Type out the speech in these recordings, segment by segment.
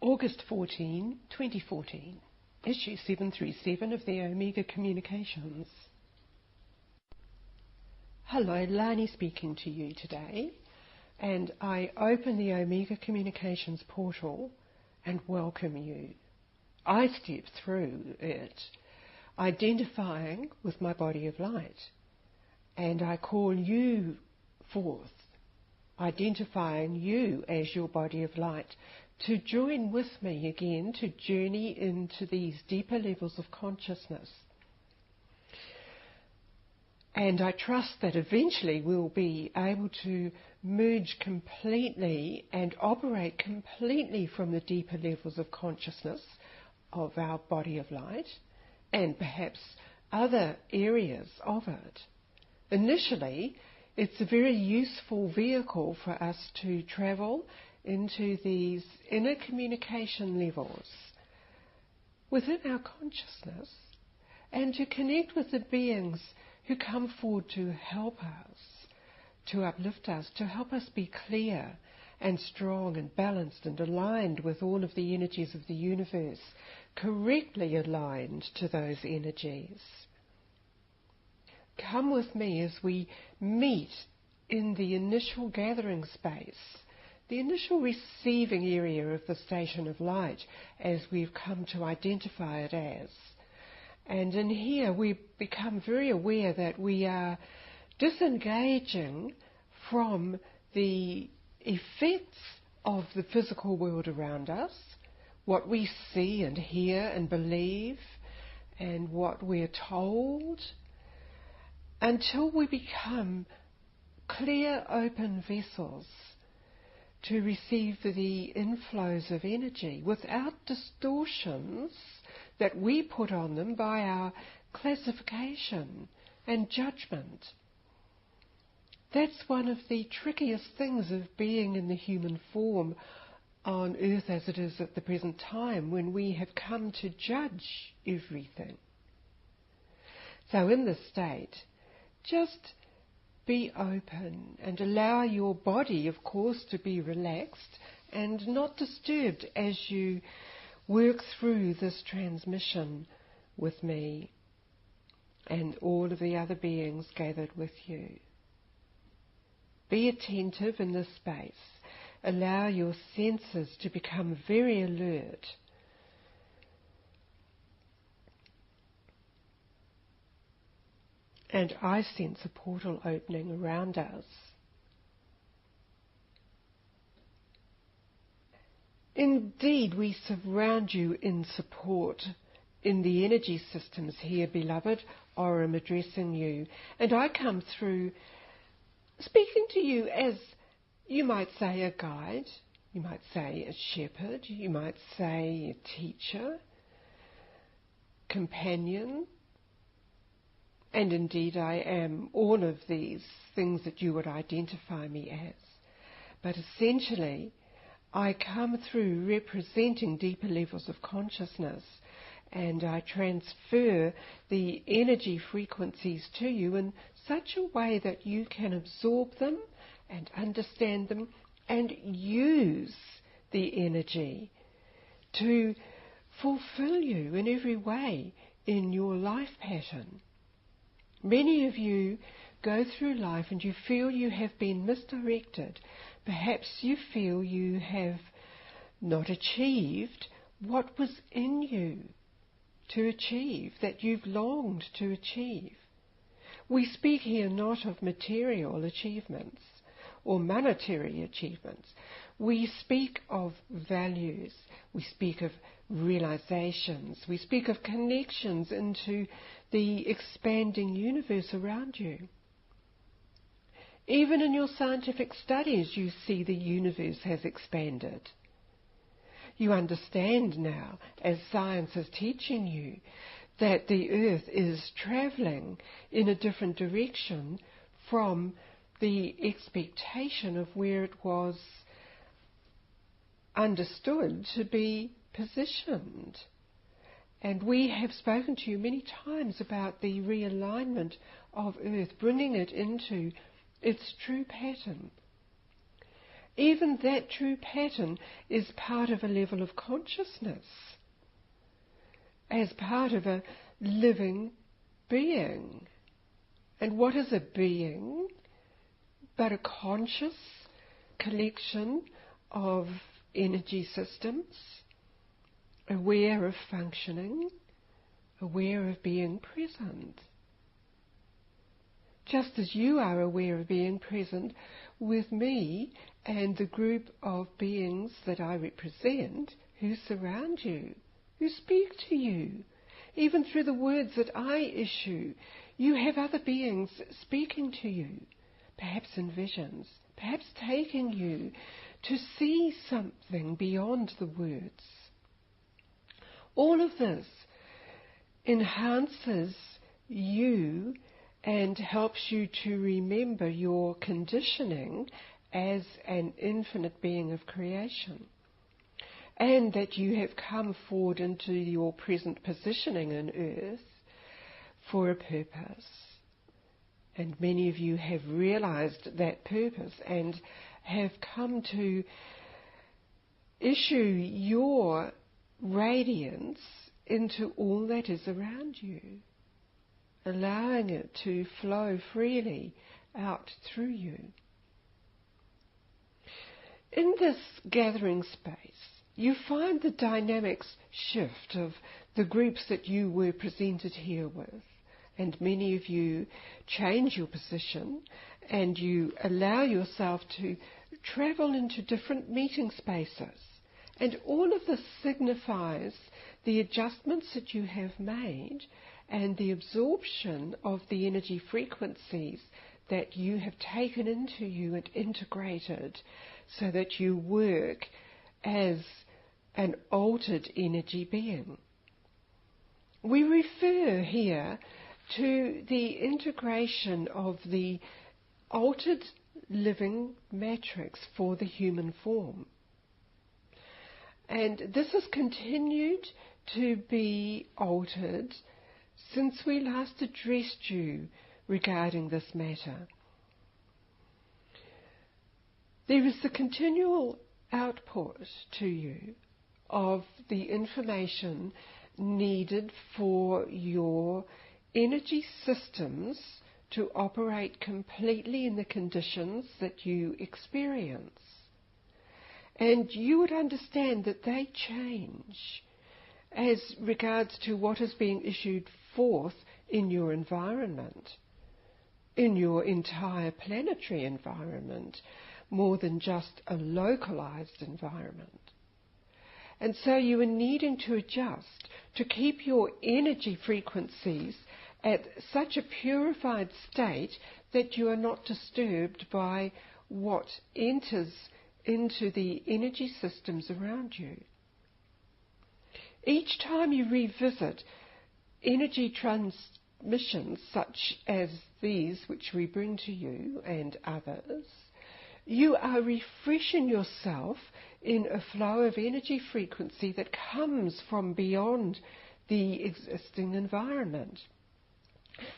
August 14, 2014, issue 737 of the Omega Communications. Hello, Lani speaking to you today, and I open the Omega Communications portal and welcome you. I step through it, identifying with my body of light, and I call you forth, identifying you as your body of light, to join with me again to journey into these deeper levels of consciousness. And I trust that eventually we'll be able to merge completely and operate completely from the deeper levels of consciousness of our body of light and perhaps other areas of it. Initially, it's a very useful vehicle for us to travel into these inner communication levels within our consciousness and to connect with the beings who come forward to help us, to uplift us, to help us be clear and strong and balanced and aligned with all of the energies of the universe, correctly aligned to those energies. Come with me as we meet in the initial gathering space, the initial receiving area of the station of light, as we've come to identify it as. And in here we become very aware that we are disengaging from the effects of the physical world around us, what we see and hear and believe and what we're told, until we become clear, open vessels to receive the inflows of energy without distortions that we put on them by our classification and judgment. That's one of the trickiest things of being in the human form on earth as it is at the present time, when we have come to judge everything. So in this state, just be open and allow your body, of course, to be relaxed and not disturbed as you work through this transmission with me and all of the other beings gathered with you. Be attentive in this space. Allow your senses to become very alert. And I sense a portal opening around us. Indeed, we surround you in support in the energy systems here, beloved. Or I'm addressing you. And I come through speaking to you as, you might say, a guide. You might say a shepherd. You might say a teacher, companion. And indeed I am all of these things that you would identify me as. But essentially, I come through representing deeper levels of consciousness, and I transfer the energy frequencies to you in such a way that you can absorb them and understand them and use the energy to fulfill you in every way in your life pattern. Many of you go through life and you feel you have been misdirected. Perhaps you feel you have not achieved what was in you to achieve, that you've longed to achieve. We speak here not of material achievements or monetary achievements. We speak of values. We speak of realizations. We speak of connections into the expanding universe around you. Even in your scientific studies, you see the universe has expanded. You understand now, as science is teaching you, that the earth is travelling in a different direction from the expectation of where it was understood to be positioned. And we have spoken to you many times about the realignment of Earth, bringing it into its true pattern. Even that true pattern is part of a level of consciousness, as part of a living being. And what is a being but a conscious collection of energy systems, aware of functioning, aware of being present? Just as you are aware of being present with me and the group of beings that I represent who surround you, who speak to you. Even through the words that I issue, you have other beings speaking to you, perhaps in visions, perhaps taking you to see something beyond the words. All of this enhances you and helps you to remember your conditioning as an infinite being of creation, and that you have come forward into your present positioning in earth for a purpose. And many of you have realized that purpose and have come to issue your radiance into all that is around you, allowing it to flow freely out through you. In this gathering space, you find the dynamics shift of the groups that you were presented here with, and many of you change your position and you allow yourself to travel into different meeting spaces. And all of this signifies the adjustments that you have made and the absorption of the energy frequencies that you have taken into you and integrated so that you work as an altered energy being. We refer here to the integration of the altered living matrix for the human form. And this has continued to be altered since we last addressed you regarding this matter. There is the continual output to you of the information needed for your energy systems to operate completely in the conditions that you experience. And you would understand that they change as regards to what is being issued forth in your environment, in your entire planetary environment, more than just a localized environment. And so you are needing to adjust to keep your energy frequencies at such a purified state that you are not disturbed by what enters into the energy systems around you. Each time you revisit energy transmissions such as these which we bring to you and others, you are refreshing yourself in a flow of energy frequency that comes from beyond the existing environment.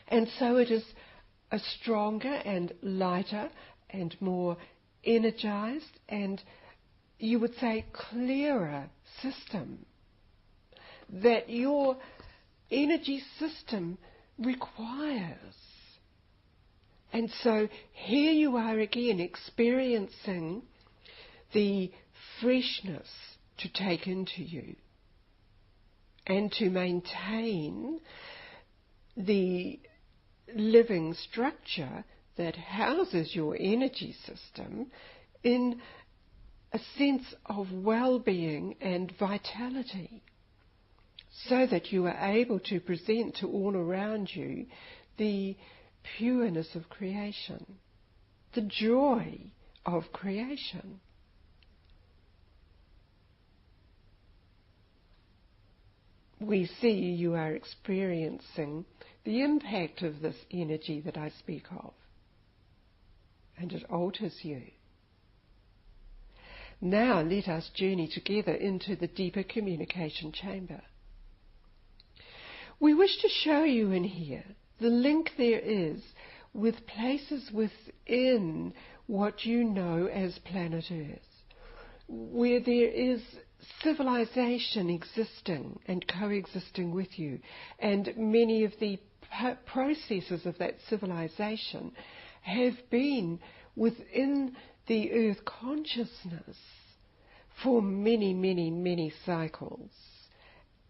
And so it is a stronger and lighter and more energized and, you would say, clearer system that your energy system requires. And so here you are again experiencing the freshness to take into you and to maintain the living structure that houses your energy system in a sense of well-being and vitality, so that you are able to present to all around you the pureness of creation, the joy of creation. We see you are experiencing the impact of this energy that I speak of, and it alters you. Now let us journey together into the deeper communication chamber. We wish to show you in here the link there is with places within what you know as planet Earth, where there is civilization existing and coexisting with you, and many of the processes of that civilization have been within the Earth consciousness for many, many, many cycles,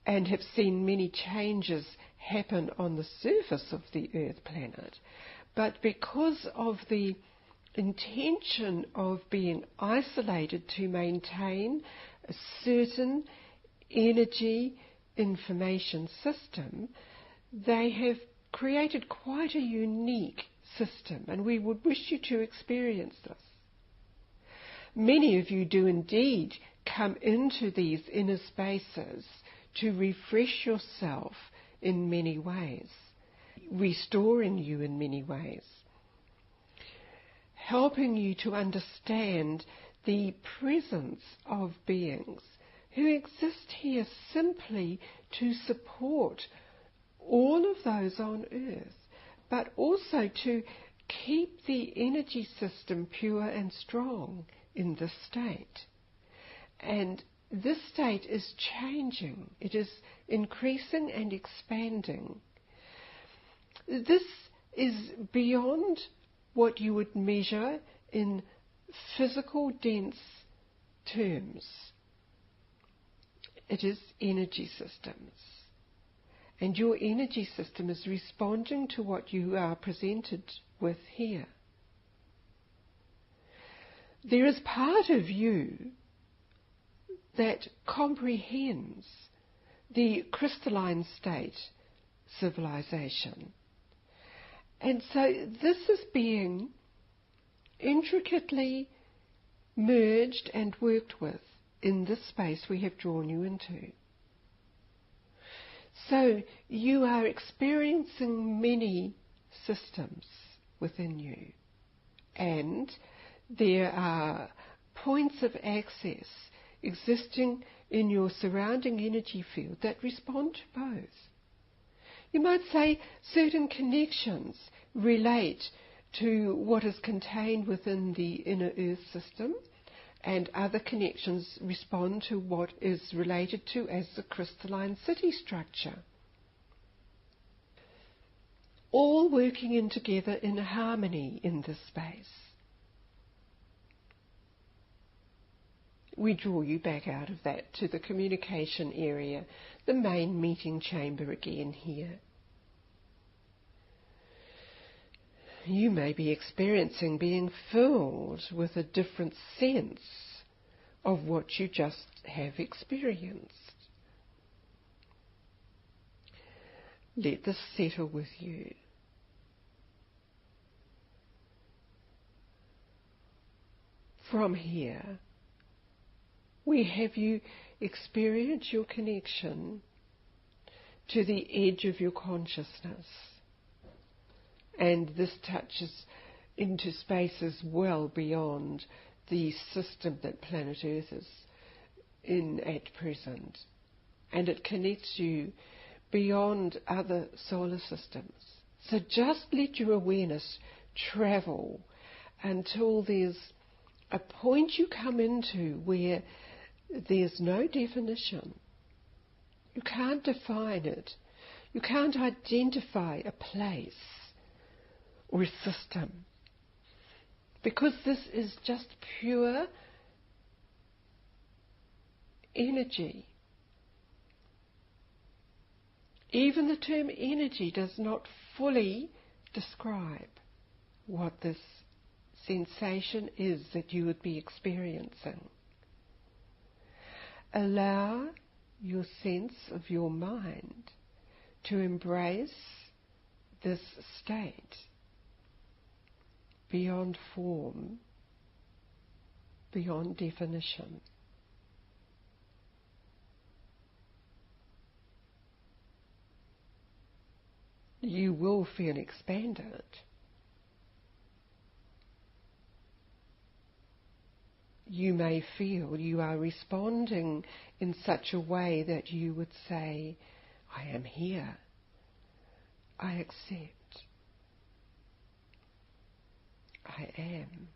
and have seen many changes happen on the surface of the Earth planet. But because of the intention of being isolated to maintain a certain energy information system, they have created quite a unique system, and we would wish you to experience this. Many of you do indeed come into these inner spaces to refresh yourself in many ways, restoring you in many ways, helping you to understand the presence of beings who exist here simply to support all of those on Earth, but also to keep the energy system pure and strong in this state. And this state is changing. It is increasing and expanding. This is beyond what you would measure in physical dense terms. It is energy systems. And your energy system is responding to what you are presented with here. There is part of you that comprehends the crystalline state civilization. And so this is being intricately merged and worked with in this space we have drawn you into. So you are experiencing many systems within you, and there are points of access existing in your surrounding energy field that respond to both. You might say certain connections relate to what is contained within the inner Earth system, and other connections respond to what is related to as the crystalline city structure. All working in together in harmony in this space. We draw you back out of that to the communication area, the main meeting chamber again here. You may be experiencing being filled with a different sense of what you just have experienced. Let this settle with you. From here, we have you experience your connection to the edge of your consciousness. And this touches into spaces well beyond the system that planet Earth is in at present. And it connects you beyond other solar systems. So just let your awareness travel until there's a point you come into where there's no definition. You can't define it. You can't identify a place or a system, because this is just pure energy. Even the term energy does not fully describe what this sensation is that you would be experiencing. Allow your sense of your mind to embrace this state beyond form, beyond definition. You will feel expanded. You may feel you are responding in such a way that you would say, I am here. I accept. I am.